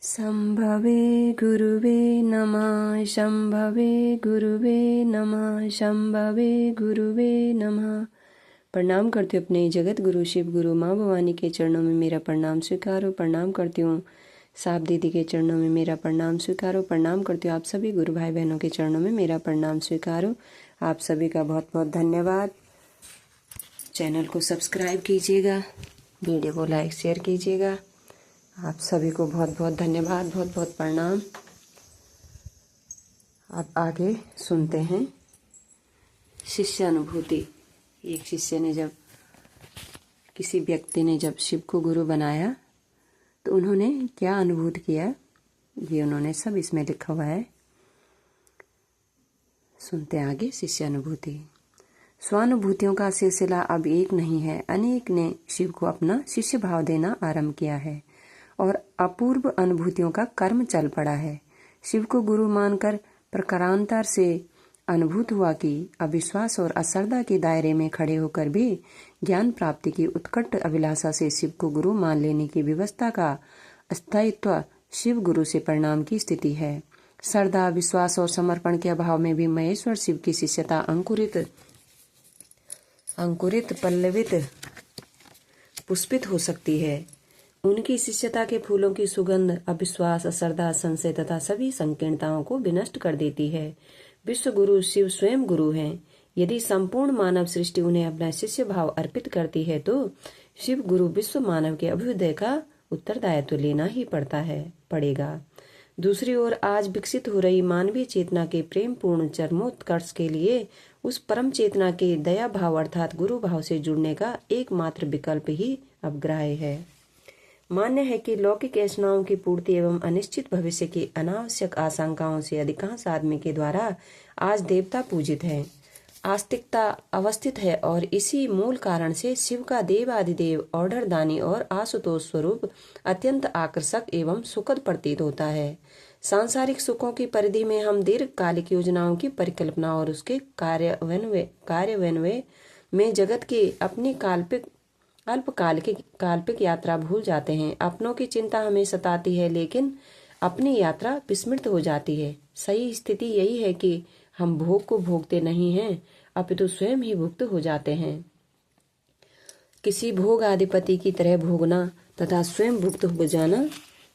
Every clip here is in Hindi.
शंभवे गुरुवे नमः। शंभवे गुरुवे नमः। शंभवे गुरुवे नमः। प्रणाम करती हूँ अपने जगत गुरु शिव गुरु माँ भवानी के चरणों में मेरा प्रणाम स्वीकारो। प्रणाम करती हूँ साप दीदी के चरणों में मेरा प्रणाम स्वीकारो। प्रणाम करती हूँ आप सभी गुरु भाई बहनों के चरणों में मेरा प्रणाम स्वीकारो। आप सभी का बहुत बहुत धन्यवाद। चैनल को सब्सक्राइब कीजिएगा, वीडियो को लाइक शेयर कीजिएगा। आप सभी को बहुत बहुत धन्यवाद, बहुत बहुत प्रणाम। आप आगे सुनते हैं शिष्य अनुभूति। एक शिष्य ने जब किसी व्यक्ति ने जब शिव को गुरु बनाया तो उन्होंने क्या अनुभूत किया, ये उन्होंने सब इसमें लिखा हुआ है। सुनते हैं आगे शिष्य अनुभूति। स्वानुभूतियों का सिलसिला अब एक नहीं है, अनेक ने शिव को अपना शिष्य भाव देना आरंभ किया है और अपूर्व अनुभूतियों का कर्म चल पड़ा है। शिव को गुरु मानकर प्रकारांतर से अनुभूत हुआ कि अविश्वास और अश्रद्धा के दायरे में खड़े होकर भी ज्ञान प्राप्ति की उत्कट अभिलाषा से शिव को गुरु मान लेने की व्यवस्था का स्थायित्व शिव गुरु से परिणाम की स्थिति है। श्रद्धा, विश्वास और समर्पण के अभाव में भी महेश्वर शिव की शिष्यता अंकुरित पल्लवित पुष्पित हो सकती है। उनकी शिष्यता के फूलों की सुगंध अविश्वास, अश्रद्धा, संशय तथा सभी संकीर्णताओं को विनष्ट कर देती है। विश्व गुरु शिव स्वयं गुरु हैं। यदि संपूर्ण मानव सृष्टि उन्हें अपना शिष्य भाव अर्पित करती है तो शिव गुरु विश्व मानव के अभ्युदय का उत्तरदायित्व लेना ही पड़ेगा। दूसरी ओर आज विकसित हो रही मानवीय चेतना के प्रेम पूर्ण चरमोत्कर्ष के लिए उस परम चेतना के दया भाव अर्थात गुरु भाव से जुड़ने का एकमात्र विकल्प ही अपग्राह्य है। मान्य है कि लौकिक ऐसनाओं की पूर्ति एवं अनिश्चित भविष्य की अनावश्यक आशंकाओं से अधिकांश आदमी के द्वारा आज देवता पूजित है, आस्तिकता अवस्थित है और इसी मूल कारण से शिव का देवादिदेव औढ़रदानी और आशुतोष स्वरूप अत्यंत आकर्षक एवं सुखद प्रतीत होता है। सांसारिक सुखों की परिधि में हम दीर्घकालिक योजनाओं की परिकल्पना और उसके कार्यान्वयन में जगत की अपनी काल्पनिक यात्रा भूल जाते हैं। अपनों की चिंता हमें सताती है लेकिन अपनी यात्रा विस्मृत हो जाती है। सही स्थिति यही है कि हम भोग को भोगते नहीं हैं अपितु स्वयं ही भुक्त हो जाते हैं। किसी भोग आधिपति की तरह भोगना तथा स्वयं भुक्त हो जाना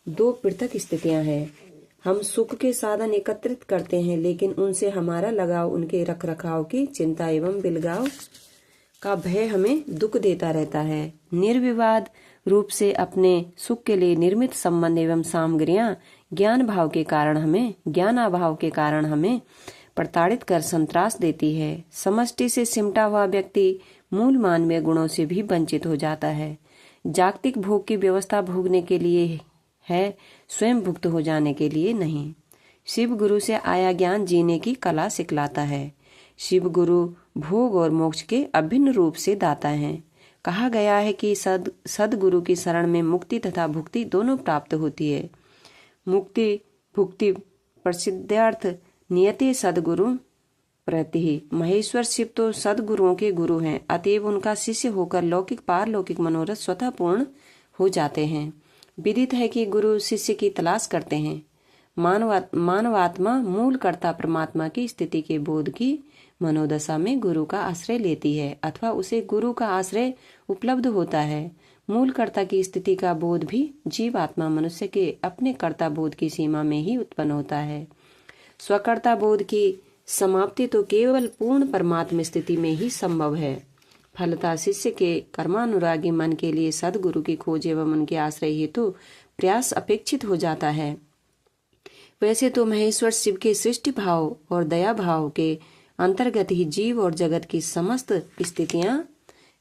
दो पृथक स्थितियां हैं। हम सुख के साधन एकत्रित करते हैं लेकिन उनसे हमारा लगाव, उनके रखरखाव की चिंता एवं बिलगाव का भय हमें दुख देता रहता है। निर्विवाद रूप से अपने सुख के लिए निर्मित संबंध एवं सामग्रियां ज्ञानाभाव के कारण हमें प्रताड़ित कर संत्रास देती है। समष्टि से सिमटा हुआ व्यक्ति मूल मानवीय गुणों से भी वंचित हो जाता है। जागतिक भोग की व्यवस्था भोगने के लिए है, स्वयं भुक्त हो जाने के लिए नहीं। शिव गुरु से आया ज्ञान जीने की कला सिखलाता है। शिव गुरु भोग और मोक्ष के अभिन्न रूप से दाता हैं। कहा गया है कि सदगुरु की शरण में मुक्ति तथा भुक्ति दोनों प्राप्त होती है। मुक्ति भुक्ति प्रसिद्धार्थ नियति सदगुरु प्रति ही। महेश्वर शिव तो सदगुरुओं के गुरु हैं, अतएव उनका शिष्य होकर लौकिक पारलौकिक मनोरथ स्वतः पूर्ण हो जाते हैं। विदित है कि गुरु शिष्य की तलाश करते हैं। मानवात्मा मूल कर्ता परमात्मा की स्थिति के बोध की मनोदशा में गुरु का आश्रय लेती है अथवा उसे गुरु का आश्रय उपलब्ध होता है। मूल कर्ता की स्थिति का बोध भी जीवात्मा मनुष्य के अपने कर्ता बोध की सीमा में ही उत्पन्न होता है। स्वकर्ता बोध की समाप्ति तो केवल पूर्ण परमात्मा स्थिति में ही संभव है। फलतः शिष्य के कर्मानुरागी मन के लिए सदगुरु की खोज एवं उनके आश्रय हेतु प्रयास अपेक्षित हो जाता है। वैसे तो महेश्वर शिव के सृष्टि भाव और दया भाव के अंतर्गत ही जीव और जगत की समस्त स्थितियां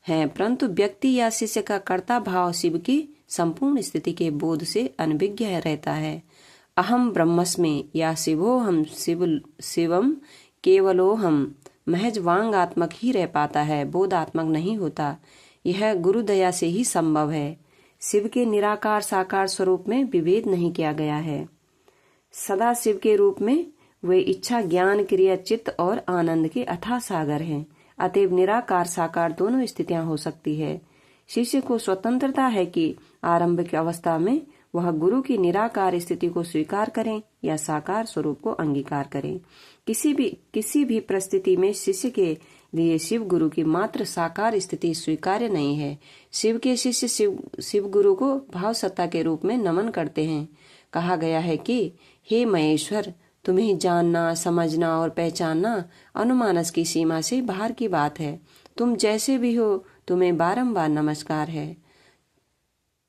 हैं, परंतु व्यक्ति या शिष्य का कर्ता भाव शिव की संपूर्ण स्थिति के बोध से अनभिज्ञ रहता है। अहम ब्रह्मस्मि या शिवोहम शिवम केवलोहम महज वांगात्मक ही रह पाता है, बोधात्मक नहीं होता। यह गुरु दया से ही संभव है। शिव के निराकार साकार स्वरूप में विभेद नहीं किया गया है। सदा शिव के रूप में वे इच्छा, ज्ञान, क्रिया, चित्त और आनंद के अथाह सागर हैं। अतएव निराकार साकार दोनों स्थितियां हो सकती है। शिष्य को स्वतंत्रता है कि आरंभिक अवस्था में वह गुरु की निराकार स्थिति को स्वीकार करें या साकार स्वरूप को अंगीकार करें। किसी भी परिस्थिति में शिष्य के लिए शिव गुरु की मात्र साकार स्थिति स्वीकार्य नहीं है। शिव के शिष्य शिव गुरु को भाव सत्ता के रूप में नमन करते हैं। कहा गया है कि हे महेश्वर, तुम्हें जानना, समझना और पहचानना अनुमानस की सीमा से बाहर की बात है। तुम जैसे भी हो, तुम्हें बारंबार नमस्कार है।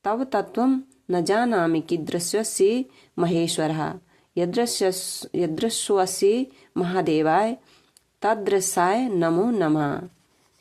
तव तत्वम न जानामि कीदृशस्य महेश्वरः यदृशस्य महादेवाय तदृशाय नमो नमः।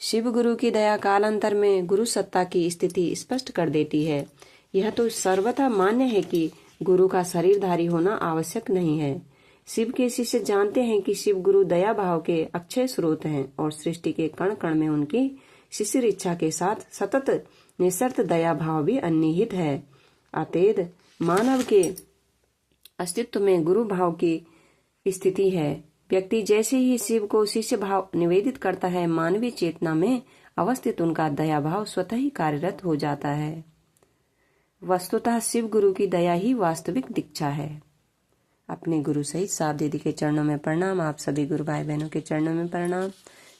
शिव गुरु की दया कालांतर में गुरु सत्ता की स्थिति स्पष्ट कर देती है। यह तो सर्वथा मान्य है कि गुरु का शरीरधारी होना आवश्यक नहीं है। शिव के शिष्य जानते हैं कि शिव गुरु दया भाव के अक्षय स्रोत हैं और सृष्टि के कण कण में उनकी शिशिर इच्छा के साथ सतत निःशर्त दया भाव भी अन्निहित है। अतएव मानव के अस्तित्व में गुरु भाव की स्थिति है। व्यक्ति जैसे ही शिव को शिष्य भाव निवेदित करता है, मानवीय चेतना में अवस्थित उनका दया भाव स्वतः ही कार्यरत हो जाता है। वस्तुतः शिव गुरु की दया ही वास्तविक दीक्षा है। अपने गुरु सहित साहब दीदी के चरणों में प्रणाम। आप सभी गुरु भाई बहनों के चरणों में प्रणाम।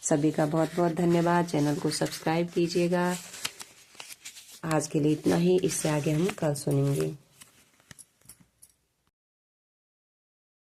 सभी का बहुत बहुत धन्यवाद। चैनल को सब्सक्राइब कीजिएगा। आज के लिए इतना ही, इससे आगे हम कल सुनेंगे।